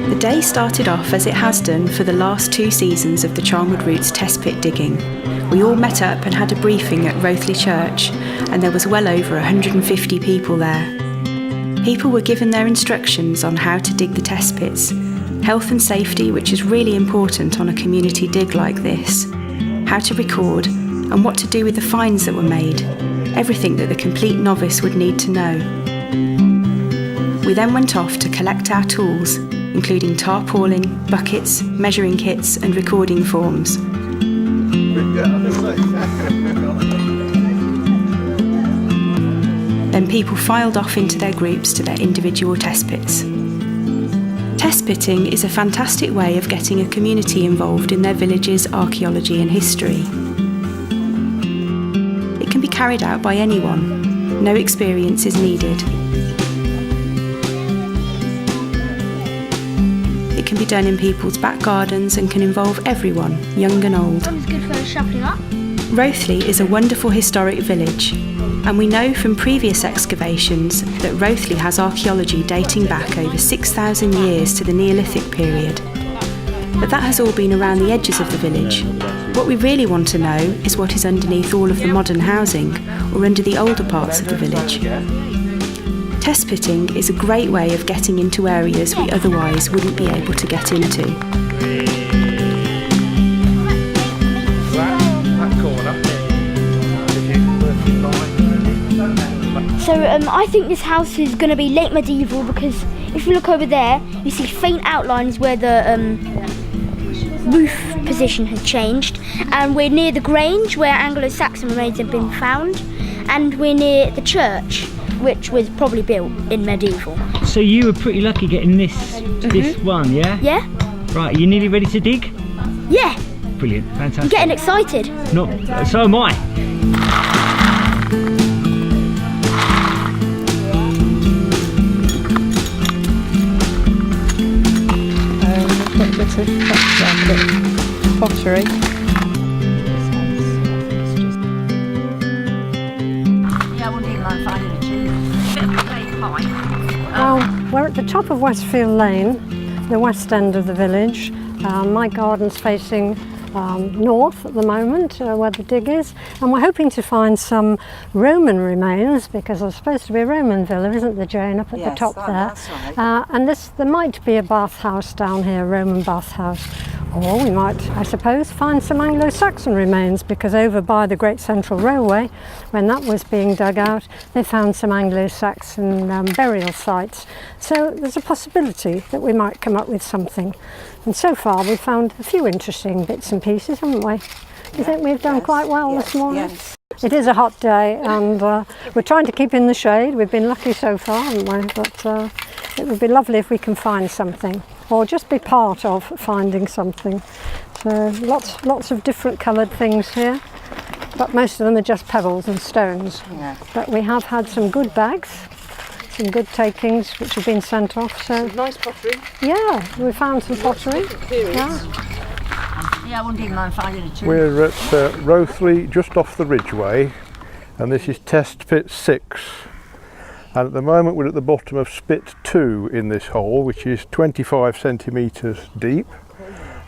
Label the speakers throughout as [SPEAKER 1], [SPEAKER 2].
[SPEAKER 1] The day started off as it has done for the last 2 seasons of the Charnwood Roots test pit digging. We all met up and had a briefing at Rothley Church, and there was well over 150 people there. People were given their instructions on how to dig the test pits, health and safety, which is really important on a community dig like this, how to record, and what to do with the finds that were made, everything that the complete novice would need to know. We then went off to collect our tools, including tarpaulin, buckets, measuring kits and recording forms. Then people filed off into their groups to their individual test pits. Test pitting is a fantastic way of getting a community involved in their village's archaeology and history. It can be carried out by anyone. No experience is needed. It can be done in people's back gardens and can involve everyone, young and old.
[SPEAKER 2] It's good for shopping up.
[SPEAKER 1] Rothley is a wonderful historic village, and we know from previous excavations that Rothley has archaeology dating back over 6,000 years to the Neolithic period. But that has all been around the edges of the village. What we really want to know is what is underneath all of the modern housing or under the older parts of the village. Test pitting is a great way of getting into areas we otherwise wouldn't be able to get into.
[SPEAKER 2] So I think this house is going to be late medieval, because if you look over there, you see faint outlines where the roof position has changed, and we're near the Grange where Anglo-Saxon remains have been found, and we're near the church, which was probably built in medieval.
[SPEAKER 3] So you were pretty lucky getting this one, yeah?
[SPEAKER 2] Yeah?
[SPEAKER 3] Right, are you nearly ready to dig?
[SPEAKER 2] Yeah!
[SPEAKER 3] Brilliant, fantastic.
[SPEAKER 2] I'm getting excited.
[SPEAKER 3] No, so am I.
[SPEAKER 4] Pottery. Well, we're at the top of Westfield Lane, the west end of the village. My garden's facing north at the moment, where the dig is, and we're hoping to find some Roman remains, because there's supposed to be a Roman villa, isn't there, Jane, up at the top there?
[SPEAKER 5] That's right.
[SPEAKER 4] And there might be a bathhouse down here, a Roman bathhouse. Or we might, I suppose, find some Anglo-Saxon remains, because over by the Great Central Railway, when that was being dug out, they found some Anglo-Saxon burial sites. So there's a possibility that we might come up with something. And so far we've found a few interesting bits and pieces, haven't we? Do you think we've done quite well this morning?
[SPEAKER 5] Yes.
[SPEAKER 4] It is a hot day, and we're trying to keep in the shade. We've been lucky so far, haven't we? But it would be lovely if we can find something, or just be part of finding something. So lots of different coloured things here, but most of them are just pebbles and stones.
[SPEAKER 5] Yeah.
[SPEAKER 4] But we have had some good bags, some good takings which have been sent off. So
[SPEAKER 5] Nice pottery.
[SPEAKER 4] yeah, we found some pottery. Yeah.
[SPEAKER 5] Yeah, I wouldn't even mind finding a tube.
[SPEAKER 6] We're at Rothley, just off the Ridgeway, and this is test pit 6. And at the moment we're at the bottom of spit 2 in this hole, which is 25 centimetres deep.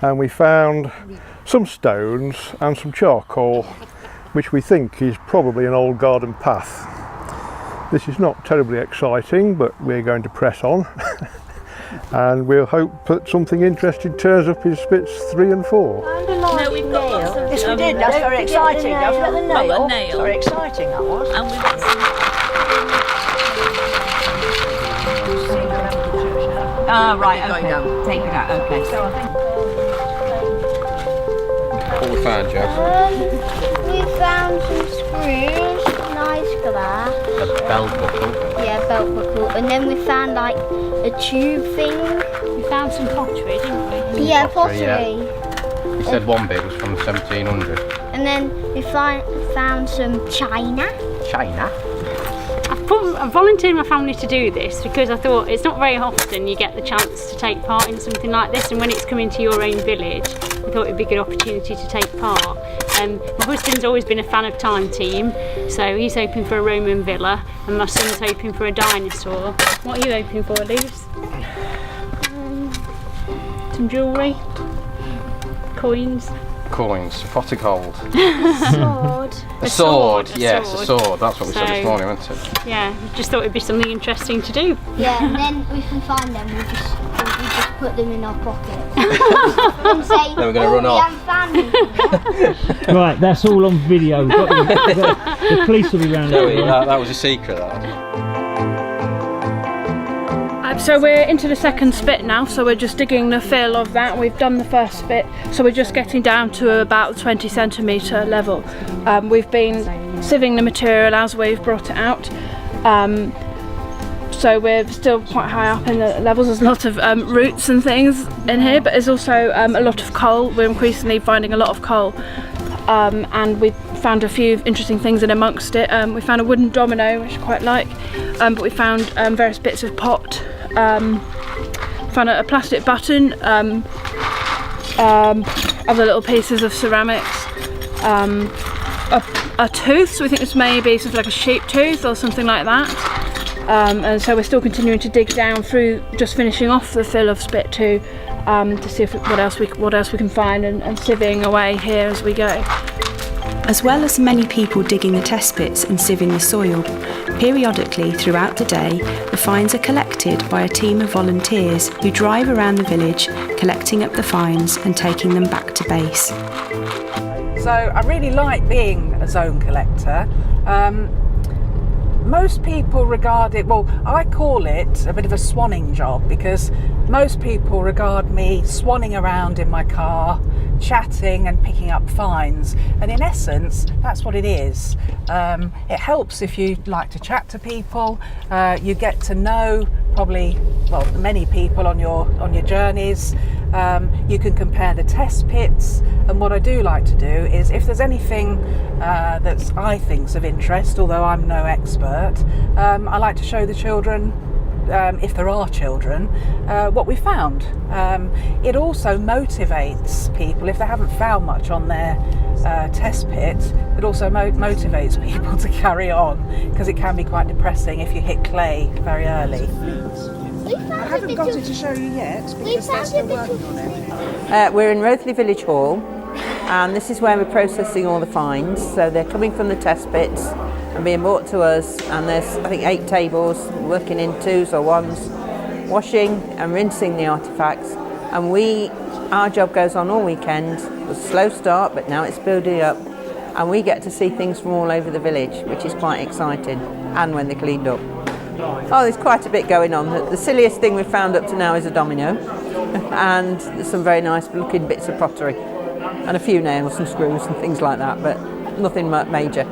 [SPEAKER 6] And we found some stones and some charcoal, which we think is probably an old garden path. This is not terribly exciting, but we're going to press on. And we'll hope that something interesting turns up in spits 3 and 4.
[SPEAKER 7] No, we've got lots of...
[SPEAKER 5] Yes, we did. That's very exciting. I've got the nail.
[SPEAKER 7] Oh, a nail.
[SPEAKER 5] Very exciting, that was.
[SPEAKER 7] And we've got some...
[SPEAKER 5] Ah, right, okay. Take it out, okay.
[SPEAKER 8] What we found, Joe?
[SPEAKER 2] We found some screws, nice glass.
[SPEAKER 8] A belt buckle.
[SPEAKER 2] Yeah, belt buckle. And then we found like a tube thing.
[SPEAKER 7] We found some pottery, didn't we?
[SPEAKER 2] Yeah,
[SPEAKER 8] pottery,
[SPEAKER 2] pottery.
[SPEAKER 8] He said one bit was from 1700.
[SPEAKER 2] And then we found some china.
[SPEAKER 8] China?
[SPEAKER 9] I volunteered my family to do this because I thought it's not very often you get the chance to take part in something like this, and when it's coming to your own village I thought it would be a good opportunity to take part. My husband's always been a fan of Time Team, so he's hoping for a Roman villa, and my son's hoping for a dinosaur. What are you hoping for, Luce? Some jewellery? Coins?
[SPEAKER 8] Coins, a pot of gold.
[SPEAKER 2] Sword.
[SPEAKER 8] A sword, yes, a sword. That's what we said this morning, wasn't it?
[SPEAKER 9] Yeah, just thought it'd be something interesting to do.
[SPEAKER 2] Yeah, and then if we find them, we'll just put them in our pocket. And say,
[SPEAKER 8] Then we're going to run off.
[SPEAKER 3] Right, that's all on video. The police will be round there.
[SPEAKER 8] That was a secret, that.
[SPEAKER 9] So we're into the second spit now, so we're just digging the fill of that. We've done the first spit, so we're just getting down to about 20 centimetre level. We've been sieving the material as we've brought it out. So we're still quite high up in the levels. There's a lot of roots and things in here, but there's also a lot of coal. We're increasingly finding a lot of coal, and we found a few interesting things in amongst it. We found a wooden domino, which I quite like, but we found various bits of pot. Found a plastic button, other little pieces of ceramics, a tooth, so we think it's maybe something like a sheep tooth or something like that. And so we're still continuing to dig down through, just finishing off the fill of spit 2 to see if what else we can find, and sieving away here as we go.
[SPEAKER 1] As well as many people digging the test pits and sieving the soil, periodically throughout the day, the finds are collected by a team of volunteers who drive around the village, collecting up the finds and taking them back to base.
[SPEAKER 10] So I really like being a zone collector. Most people regard it, well, I call it a bit of a swanning job, because most people regard me swanning around in my car, chatting and picking up finds, and in essence that's what it is. It helps if you like to chat to people. You get to know probably, well, many people on your journeys. You can compare the test pits, and what I do like to do is, if there's anything that I think's of interest, although I'm no expert, I like to show the children, if there are children, what we found. It also motivates people if they haven't found much on their test pit. It also motivates people to carry on, because it can be quite depressing if you hit clay very early.
[SPEAKER 5] I haven't got it to show you yet, because they're still working on it.
[SPEAKER 11] We're in Rothley Village Hall, and this is where we're processing all the finds. So they're coming from the test pits and being brought to us, and there's, I think, 8 tables working in 2s or 1s, washing and rinsing the artefacts. And our job goes on all weekend. It was a slow start, but now it's building up, and we get to see things from all over the village, which is quite exciting, and when they're cleaned up. Oh, there's quite a bit going on. The silliest thing we've found up to now is a domino, and there's some very nice looking bits of pottery, and a few nails and screws and things like that, but nothing major.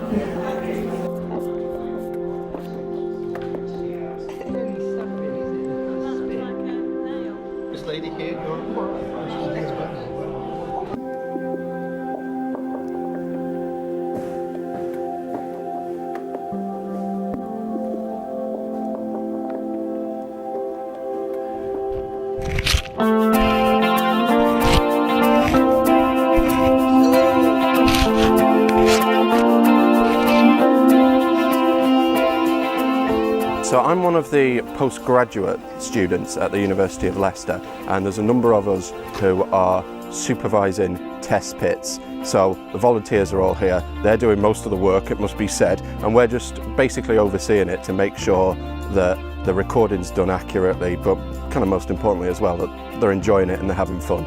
[SPEAKER 6] This lady here, So I'm one of the postgraduate students at the University of Leicester, and there's a number of us who are supervising test pits. So the volunteers are all here, they're doing most of the work, it must be said, and we're just basically overseeing it to make sure that the recording's done accurately, but kind of most importantly as well, that they're enjoying it and they're having fun.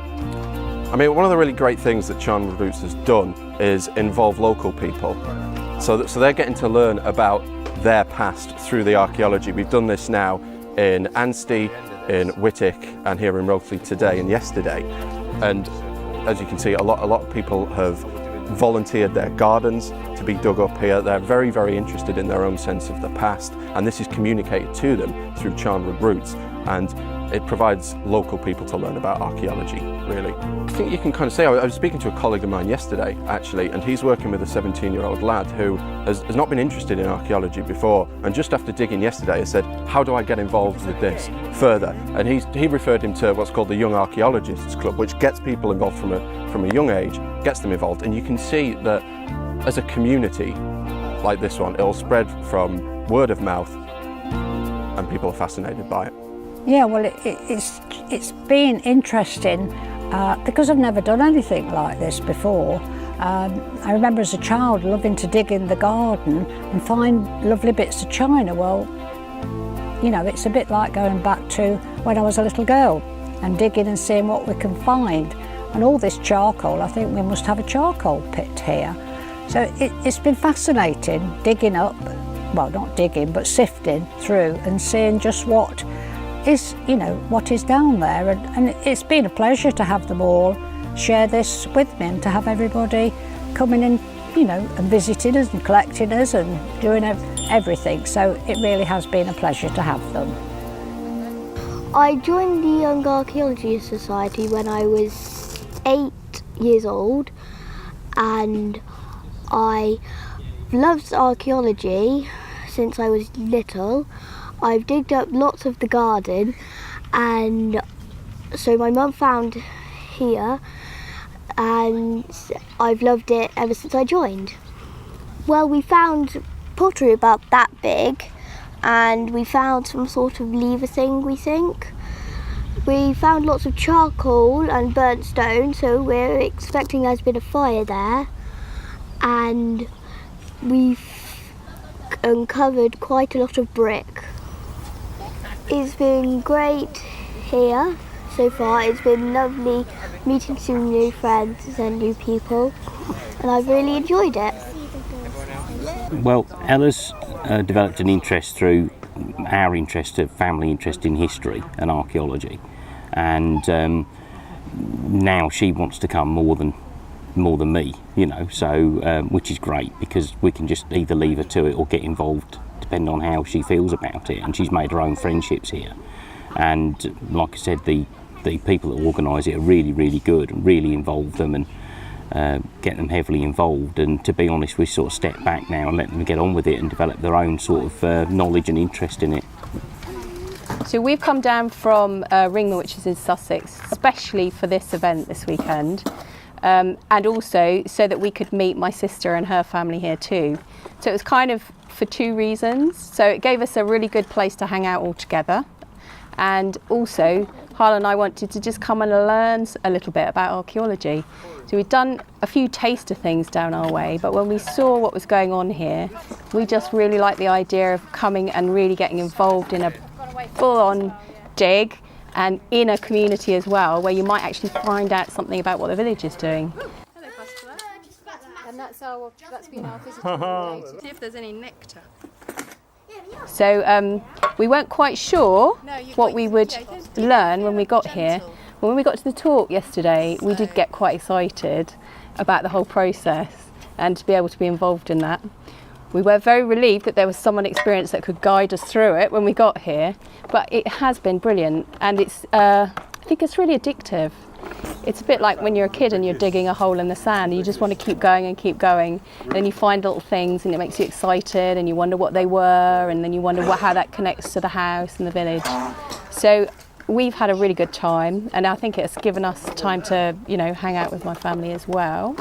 [SPEAKER 6] I mean, one of the really great things that Charnwood Roots has done is involve local people. So they're getting to learn about their past through the archaeology. We've done this now in Anstey, in Whitwick, and here in Rothley today and yesterday. And as you can see, a lot of people have volunteered their gardens to be dug up here. They're very, very interested in their own sense of the past, and this is communicated to them through Charnwood Roots. And
[SPEAKER 8] it provides local people to learn about archaeology, really. I think you can kind of say, I was speaking to a colleague of mine yesterday, actually, and he's working with a 17-year-old lad who has not been interested in archaeology before, and just after digging yesterday, has said, how do I get involved with this further? And he referred him to what's called the Young Archaeologists Club, which gets people involved from a young age, gets them involved, and you can see that as a community like this one, it'll spread from word of mouth, and people are fascinated by it.
[SPEAKER 12] Yeah, well, it's been interesting because I've never done anything like this before. I remember as a child loving to dig in the garden and find lovely bits of china. Well, you know, it's a bit like going back to when I was a little girl and digging and seeing what we can find. And all this charcoal, I think we must have a charcoal pit here. So it's been fascinating digging up, well, not digging, but sifting through and seeing just what is, you know, what is down there. And it's been a pleasure to have them all share this with me and to have everybody coming and, you know, and visiting us and collecting us and doing everything. So it really has been a pleasure to have them.
[SPEAKER 2] I joined the Young Archaeology Society when I was 8 years old, and I loved archaeology since I was little. I've digged up lots of the garden, and so my mum found here, and I've loved it ever since I joined. Well, we found pottery about that big, and we found some sort of lever thing, we think. We found lots of charcoal and burnt stone, so we're expecting there's been a fire there, and we've uncovered quite a lot of brick. It's been great here so far. It's been lovely meeting some new friends and new people, and I've really enjoyed it.
[SPEAKER 13] Well, Ella's developed an interest through our interest, a family interest in history and archaeology, and now she wants to come more than me, you know, so which is great because we can just either leave her to it or get involved depending on how she feels about it, and she's made her own friendships here, and like I said, the people that organise it are really, really good and really involve them and get them heavily involved, and to be honest, we sort of step back now and let them get on with it and develop their own sort of knowledge and interest in it.
[SPEAKER 14] So we've come down from Ringmer, which is in Sussex, especially for this event this weekend, and also so that we could meet my sister and her family here too. So it was kind of for two reasons. So it gave us a really good place to hang out all together, and also Harlan and I wanted to just come and learn a little bit about archaeology. So we'd done a few taster things down our way, but when we saw what was going on here, we just really liked the idea of coming and really getting involved in a full-on dig, and in a community as well, where you might actually find out something about what the village is doing.
[SPEAKER 15] And that's been our visitor today, to see if there's any nectar.
[SPEAKER 14] So we weren't quite sure what we would learn when we got here. But when we got to the talk yesterday, we did get quite excited about the whole process and to be able to be involved in that. We were very relieved that there was someone experienced that could guide us through it when we got here, but it has been brilliant, and it's I think it's really addictive. It's a bit like when you're a kid and you're digging a hole in the sand, and you just want to keep going, and then you find little things and it makes you excited and you wonder what they were, and then you wonder how that connects to the house and the village. So we've had a really good time, and I think it's given us time to, you know, hang out with my family as well,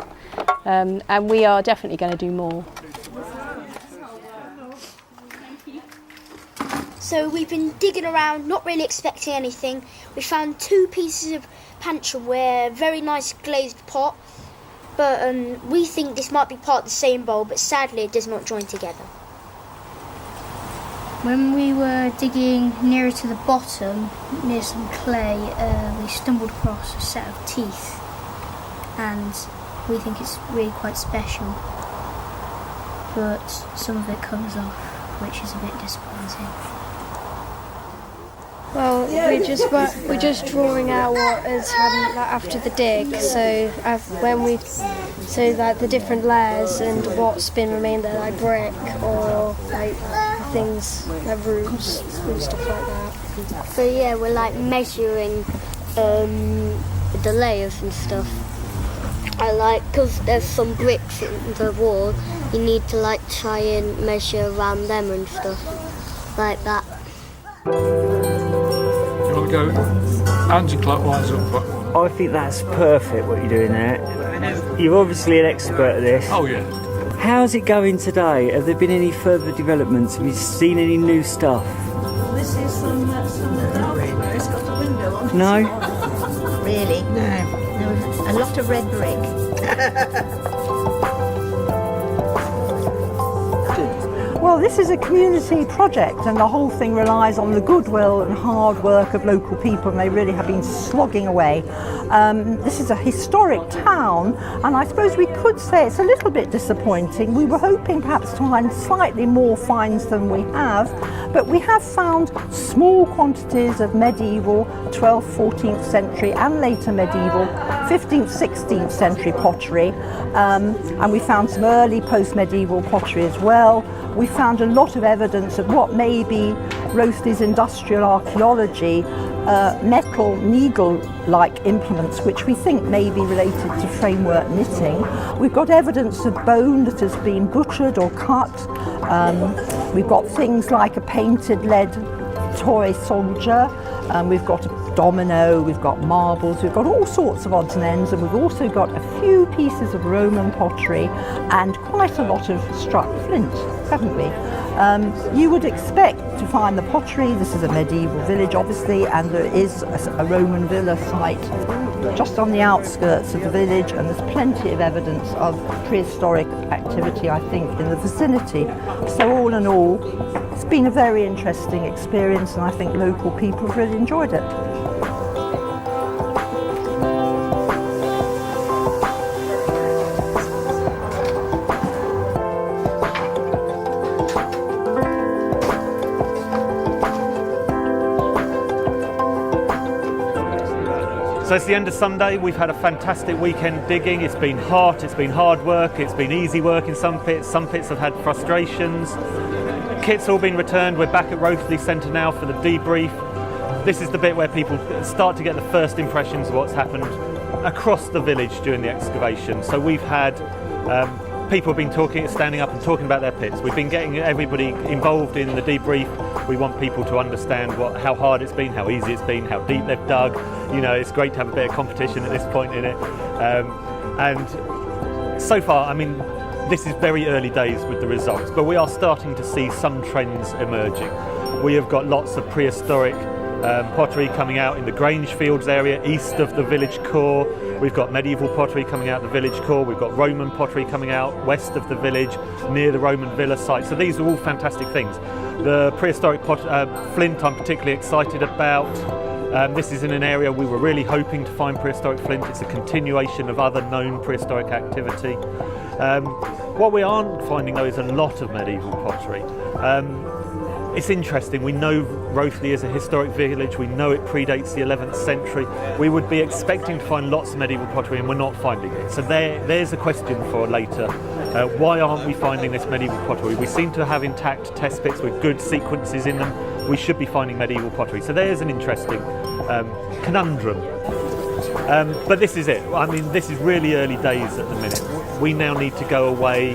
[SPEAKER 14] and we are definitely going to do more.
[SPEAKER 2] So we've been digging around, not really expecting anything. We found 2 pieces of panchaware, very nice glazed pot, but we think this might be part of the same bowl, but sadly it does not join together.
[SPEAKER 15] When we were digging nearer to the bottom, near some clay, we stumbled across a set of teeth, and we think it's really quite special, but some of it comes off, which is a bit disappointing.
[SPEAKER 16] Well, we're just drawing out what has happened after the dig. So the different layers and what's been remained there, like brick or like things like roots and stuff like that.
[SPEAKER 17] So yeah, we're like measuring the layers and stuff. I like, because there's some bricks in the wall, you need to like try and measure around them and stuff like that.
[SPEAKER 18] You want to go anti-clockwise or clockwise?
[SPEAKER 3] I think that's perfect what you're doing there. You're obviously an expert at this.
[SPEAKER 18] Oh yeah.
[SPEAKER 3] How's it going today? Have there been any further developments? Have you seen any new stuff?
[SPEAKER 5] This is some dark brick. It's got a window on it.
[SPEAKER 3] No?
[SPEAKER 5] Really? No. A lot of red brick.
[SPEAKER 19] Well, this is a community project and the whole thing relies on the goodwill and hard work of local people, and they really have been slogging away. This is a historic town, and I suppose we could say it's a little bit disappointing. We were hoping perhaps to find slightly more finds than we have, but we have found small quantities of medieval 12th, 14th century and later medieval 15th, 16th century pottery, and we found some early post-medieval pottery as well. We found a lot of evidence of what may be Rothley's industrial archaeology, metal needle-like implements, which we think may be related to framework knitting. We've got evidence of bone that has been butchered or cut. We've got things like a painted lead toy soldier. We've got a domino, we've got marbles, we've got all sorts of odds and ends, and we've also got a few pieces of Roman pottery and quite a lot of struck flint, haven't we? You would expect to find the pottery. This is a medieval village, obviously, and there is a Roman villa site just on the outskirts of the village, and there's plenty of evidence of prehistoric activity, I think, in the vicinity. So all in all, it's been a very interesting experience, and I think local people have really enjoyed it.
[SPEAKER 20] So it's the end of Sunday. We've had a fantastic weekend digging. It's been hot, it's been hard work, it's been easy work in some pits have had frustrations. Kit's all been returned. We're back at Rothley Centre now for the debrief. This is the bit where people start to get the first impressions of what's happened across the village during the excavation. So we've had people have been standing up and talking about their pits. We've been getting everybody involved in the debrief. We want people to understand how hard it's been, how easy it's been, how deep they've dug. You know, it's great to have a bit of competition at this point in it. And so far, I mean, this is very early days with the results, but we are starting to see some trends emerging. We have got lots of prehistoric pottery coming out in the Grange Fields area, east of the village core. We've got medieval pottery coming out of the village core. We've got Roman pottery coming out west of the village, near the Roman villa site. So these are all fantastic things. The prehistoric flint I'm particularly excited about. This is in an area we were really hoping to find prehistoric flint. It's a continuation of other known prehistoric activity. What we aren't finding though is a lot of medieval pottery. It's interesting, we know Rothley is a historic village, we know it predates the 11th century. We would be expecting to find lots of medieval pottery and we're not finding it. So there's a question for later. Why aren't we finding this medieval pottery? We seem to have intact test pits with good sequences in them. We should be finding medieval pottery. So there's an interesting conundrum. But this is it. I mean, this is really early days at the minute. We now need to go away,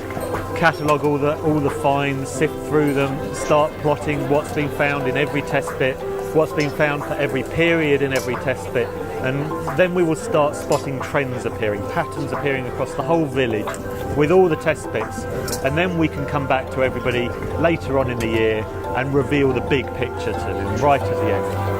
[SPEAKER 20] catalogue all the finds, sift through them, start plotting what's been found in every test bit, what's been found for every period in every test bit, and then we will start spotting trends appearing, patterns appearing across the whole village with all the test bits, and then we can come back to everybody later on in the year and reveal the big picture to them right at the end.